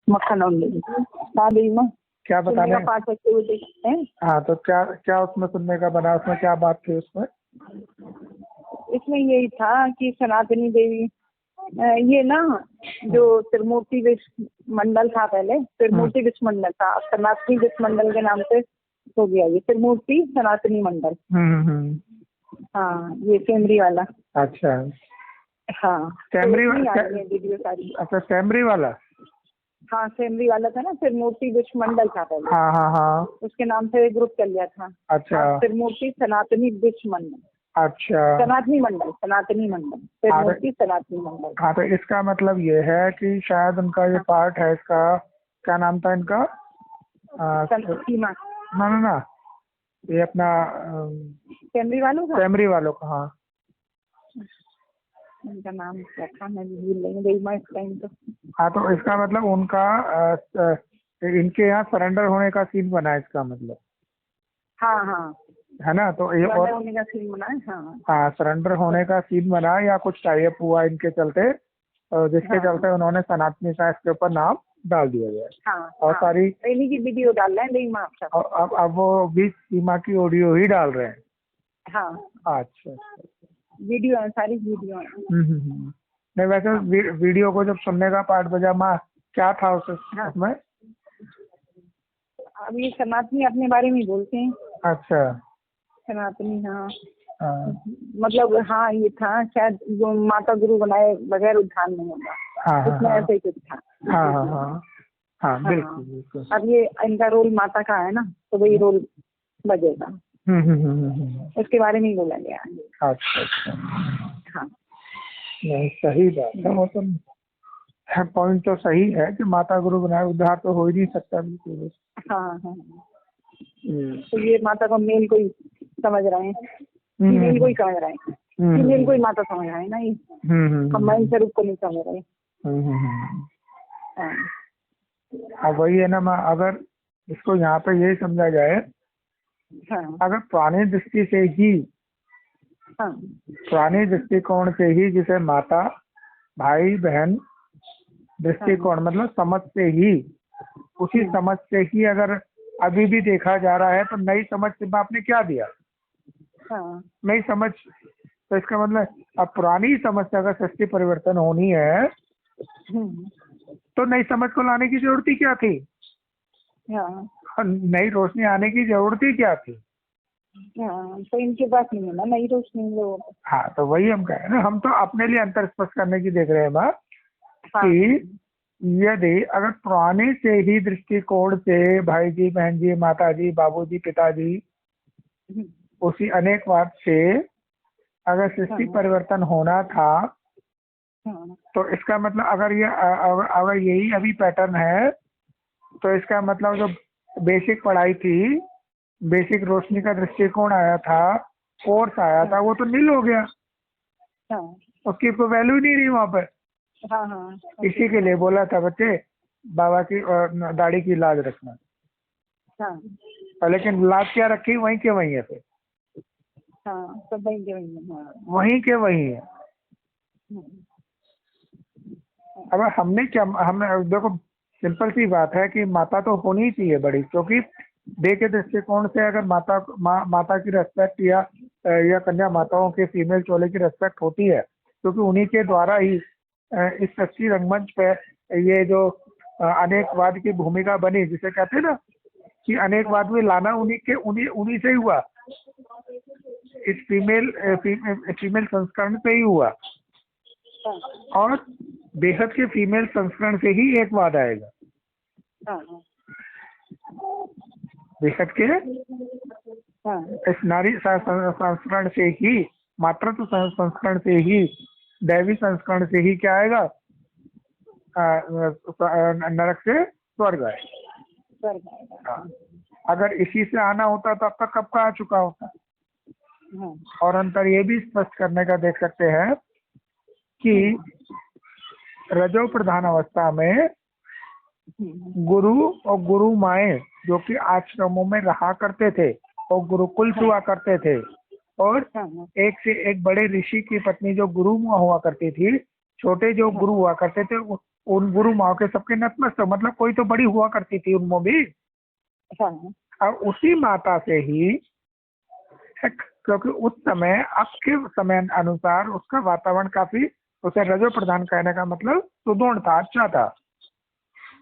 मक्खन और दही। हाँ दही माँ क्या बता सुनने रहे का हैं? पाठ बच्चे को देखते हैं। हाँ, तो क्या क्या उसमें सुनने का बना, उसमें क्या बात थी उसमें? इसमें यही था कि सनातनी देवी ये ना जो त्रिमूर्ति विश्व मंडल था, पहले त्रिमूर्ति विश्व मंडल था, अब सनातनी विश्व मंडल के नाम से हो गया ये त्रिमूर्ति सनातनी मंडल। हाँ ये सेमरी वाला। अच्छा, हाँ सेमरी तो इसमें आ रही है वीडियो सारी। अच्छा, सेमरी वाला। हाँ सेमरी वाला था ना, त्रिमूर्ति विश्व मंडल था पहले, हाँ हाँ हाँ। उसके नाम से ग्रुप चल गया था। अच्छा अब त्रिमूर्ति सनातनी विश्व मंडल, अच्छा। सनातनी मंडल, सनातनी मंडल, त्रिमूर्ति सनातनी मंडल। हाँ, तो इसका मतलब ये है कि शायद उनका ये पार्ट है, इसका क्या नाम था इनका? सीमा ना ना ना, ये अपना सेमरी वालों का, सेमरी वालों का। हाँ, उनका नाम क्या था, मैं भी भूल रही हूँ गई मैं इस टाइम तो। हाँ, तो इसका मतलब उनका इनके यहाँ सरेंडर होने का सीन बना है, इसका मतलब। हाँ हाँ है ना? तो ये और होने का सीन बना है। हाँ हाँ, सरेंडर होने का सीन बना है या कुछ टाइप हुआ इनके चलते, जिसके चलते उन्होंने सनातनी का इसके ऊपर नाम डाल दिया गया। हाँ और हाँ, सारी इन्हीं की वीडियो डाल रहे हैं नहीं माँ आप। अब वो भी सीमा की ऑडियो ही डाल रहे हैं। हाँ अच्छा। वीडियो है, सारी वीडियो है। नहीं, वैसे वीडियो को जब सुनने का पार्ट बजा माँ, क्या था उसमें? अब ये सनातनी अपने बारे में बोलते हैं। अच्छा। सनातनी हाँ हाँ मतलब हाँ ये था शायद जो माता गुरु बनाए बगैर उद्धार नहीं होगा। हाँ इसमें ऐसे ही कुछ था। हाँ हाँ हाँ हाँ, बिल्कुल बिल्कुल। अब ये इनका रोल माता का है ना, तो वही रोल बजेगा। उसके बारे में ही बोला गया है। अच्छा अच्छा। हाँ नहीं, सही बात है, वो तो पॉइंट तो सही है कि माता गुरु बनाए उद्धार तो हो ही नहीं सकता बिल्कुल। हाँ हाँ तो ये माता को मेल को ही समझ रहे हैं, फीमेल को ही समझ रहे हैं, फीमेल को ही माता समझ रहे हैं ना ये, कंबाइन स्वरूप को नहीं समझ रहे। हाँ अब वही है ना माँ, अगर इसको यहाँ पे यही समझा जाए, अगर पुरानी दृष्टि से ही, पुराने दृष्टिकोण से ही, जिसे माता भाई बहन दृष्टिकोण मतलब समझ से ही, उसी समझ से ही अगर अभी भी देखा जा रहा है, तो नई समझ से आपने क्या दिया? नई समझ। तो इसका मतलब अब पुरानी समझ से अगर सृष्टि परिवर्तन होनी है, तो नई समझ को लाने की जरूरत ही क्या थी? नई रोशनी आने की जरूरत ही क्या थी? तो इनके पास नहीं है ना नई रोशनी लोगों को। हाँ, तो वही हम कह रहे हैं ना, हम तो अपने लिए अंतर स्पष्ट करने की देख रहे हैं बात कि यदि अगर पुराने से ही दृष्टिकोण से भाई जी, बहन जी, माता जी, बाबू जी, पिताजी, उसी अनेकवाद से अगर सृष्टि परिवर्तन होना था, तो इसका मतलब अगर यही अभी पैटर्न है, तो इसका मतलब जो बेसिक पढ़ाई थी, बेसिक रोशनी का दृष्टिकोण आया था, कोर्स आया था, वो तो नील हो गया। उसकी कोई वैल्यू नहीं रही वहाँ पर। इसी के लिए बोला था बच्चे, बाबा की दाढ़ी की लाज रखना। लेकिन लाज क्या रखी? वहीं के वहीं है फिर। सब वहीं के वहीं है। वहीं के वहीं है। अब हमने देखो, सिंपल सी बात है कि माता तो होनी ही चाहिए बड़ी, क्योंकि डे के दृष्टिकोण से अगर माता की रेस्पेक्ट या कन्या माताओं के फीमेल चोले की रेस्पेक्ट होती है, क्योंकि उन्हीं के द्वारा ही इस सच्ची रंगमंच पे ये जो अनेकवाद की भूमिका बनी, जिसे कहते हैं ना कि अनेकवाद में लाना उन्हीं से ही हुआ, इस फीमेल संस्करण से ही हुआ, और बेहद के फीमेल संस्करण से ही एक वाद आएगा। बेहद के इस नारी संस्करण से ही, मातृत्व संस्करण से ही, दैवी संस्करण से ही क्या आएगा? नरक से स्वर्ग आएगा। अगर इसी से आना होता तो अब तक कब का आ चुका होता। और अंतर ये भी स्पष्ट करने का देख सकते हैं कि रजो प्रधान अवस्था में गुरु और गुरु माएँ जो कि आश्रमों में रहा करते थे और गुरुकुल हुआ करते थे, और एक से एक बड़े ऋषि की पत्नी जो गुरु हुआ करती थी, छोटे जो गुरु हुआ करते थे उन गुरु माँ के सबके नतमस्तक, मतलब कोई तो बड़ी हुआ करती थी उनमें भी। हाँ और उसी माता से ही, क्योंकि उस समय अब के समय अनुसार उसका वातावरण काफी, उसे रजो प्रधान कहने का मतलब सुदृढ़ था, अच्छा था।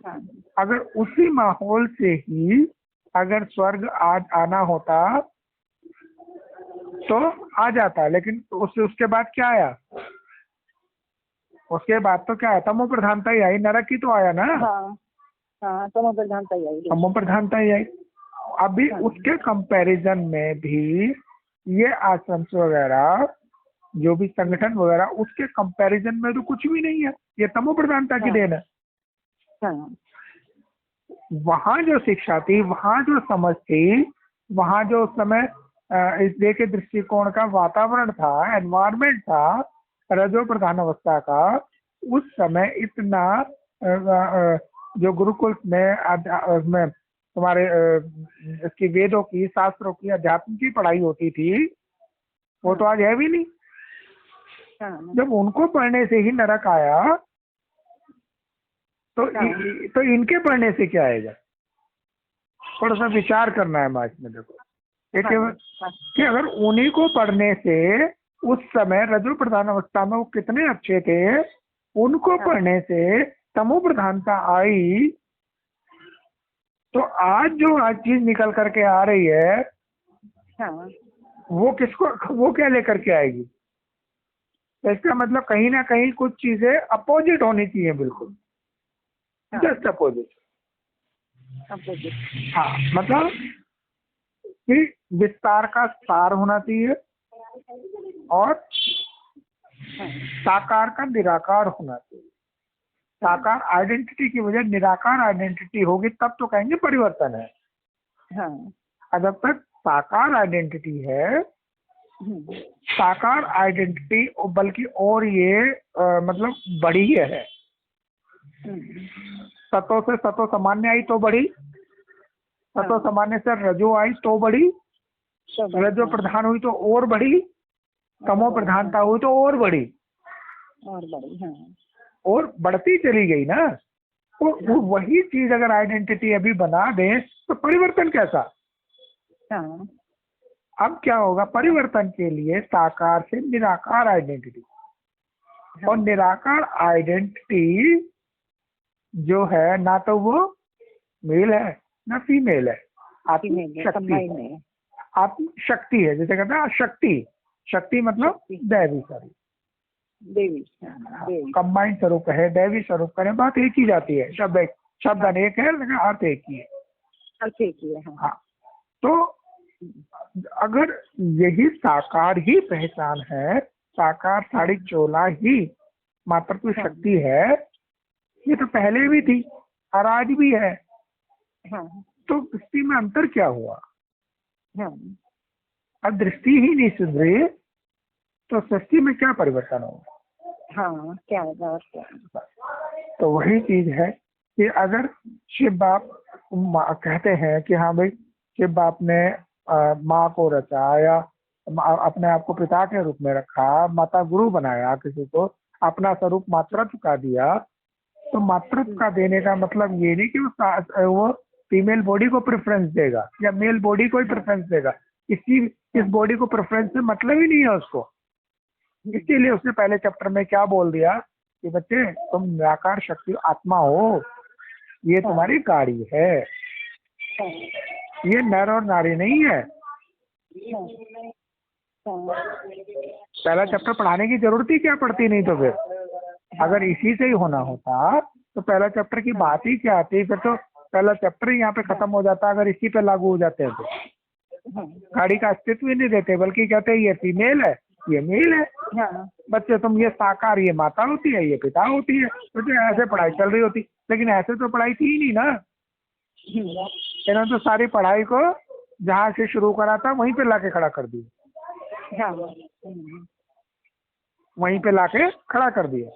हाँ अगर उसी माहौल से ही अगर स्वर्ग आज आना होता तो आ जाता, लेकिन उसके बाद क्या आया? उसके बाद तो क्या आया? तमो प्रधानता ही आई, नरक ही तो आया ना। हाँ हाँ, तमो प्रधानता ही आई। तमो प्रधानता ही आई। अभी उसके कंपैरिजन में भी ये आश्रम वगैरह जो भी संगठन वगैरह, उसके कंपैरिजन में तो कुछ भी नहीं है, ये तमो प्रधानता की देन है। हाँ वहां जो शिक्षा थी, वहां जो समझ थी, वहां जो उस समय इस देह के दृष्टिकोण का वातावरण था, एनवायरमेंट था रजो प्रधान अवस्था का, उस समय इतना जो गुरुकुल में तुम्हारे इसकी वेदों की, शास्त्रों की, अध्यात्म की पढ़ाई होती थी, वो तो आज है भी नहीं। जब उनको पढ़ने से ही नरक आया तो इनके पढ़ने से क्या आएगा? थोड़ा सा विचार करना है मार्च में। देखो कि अगर उन्हीं को पढ़ने से उस समय रजो प्रधान अवस्था में वो कितने अच्छे थे, उनको पढ़ने से तमो प्रधानता आई, तो आज जो आज चीज निकल करके आ रही है, वो किसको, वो क्या लेकर के आएगी? तो इसका मतलब कहीं ना कहीं कुछ चीजें अपोजिट होनी चाहिए, बिल्कुल जस्ट अपोजिट। हाँ, मतलब कि विस्तार का सार होना चाहिए और साकार का निराकार होना चाहिए। साकार आइडेंटिटी की वजह निराकार आइडेंटिटी होगी, तब तो कहेंगे परिवर्तन है। और जब तक साकार आइडेंटिटी है, साकार आइडेंटिटी बल्कि और ये मतलब बड़ी है। सतो से सतो सामान्य आई तो बड़ी, सतो सामान्य से रजो आई तो बड़ी, रजो प्रधान हुई तो और बड़ी, तमो प्रधानता हुई तो और बड़ी, और बढ़ती चली गई ना। तो वही चीज अगर आइडेंटिटी अभी बना दे तो परिवर्तन कैसा? अब क्या होगा? परिवर्तन के लिए साकार से निराकार आइडेंटिटी, और निराकार आइडेंटिटी जो है ना तो वो मेल है ना फीमेल है, आत्म शक्ति है। जैसे कहते हैं शक्ति, शक्ति मतलब दैवी स्वरूप, देवी कंबाइंड स्वरूप है, दैवी स्वरूप करें, बात एक ही जाती है। शब्द अनेक है लेकिन अर्थ एक ही है। हाँ, तो अगर यही साकार ही पहचान है, साकार साड़ी चोला ही मातृत्व शक्ति है, ये तो पहले भी थी और आज भी है। तो दृष्टि में अंतर क्या हुआ? अब दृष्टि ही नहीं सुधरी तो सृष्टि में क्या परिवर्तन होगा? क्या होगा? तो वही चीज है कि अगर शिव बाप कहते हैं कि हाँ भाई शिव बाप ने माँ को रचाया, अपने आप को पिता के रूप में रखा, माता गुरु बनाया, किसी को अपना स्वरूप मातृत्व का दिया, तो मातृत्व का देने का मतलब ये नहीं कि वो फीमेल बॉडी को प्रेफरेंस देगा या मेल बॉडी को ही प्रेफरेंस देगा। इस बॉडी को प्रेफरेंस से मतलब ही नहीं है उसको। इसीलिए उसने पहले चैप्टर में क्या बोल दिया कि बच्चे तुम निराकार शक्ति आत्मा हो, ये तुम्हारी गाड़ी है, ये नर और नारी नहीं है। पहला चैप्टर पढ़ाने की जरूरत ही क्या पड़ती? नहीं तो फिर अगर इसी से ही होना होता तो पहला चैप्टर की बात ही क्या आती? फिर तो पहला चैप्टर ही यहाँ पे खत्म हो जाता अगर इसी पे लागू हो जाते हैं तो। गाड़ी का अस्तित्व ही नहीं देते, बल्कि कहते हैं ये फीमेल है, ये मेल है। बच्चे तुम ये साकार, ये माता होती है, ये पिता होती है, तो ऐसे पढ़ाई चल रही होती। लेकिन ऐसे तो पढ़ाई थी ही नहीं ना। इन्होंने तो सारी पढ़ाई को जहाँ से शुरू करा था वहीं पे लाके खड़ा कर दिया, वहीं पे लाके खड़ा कर दिया।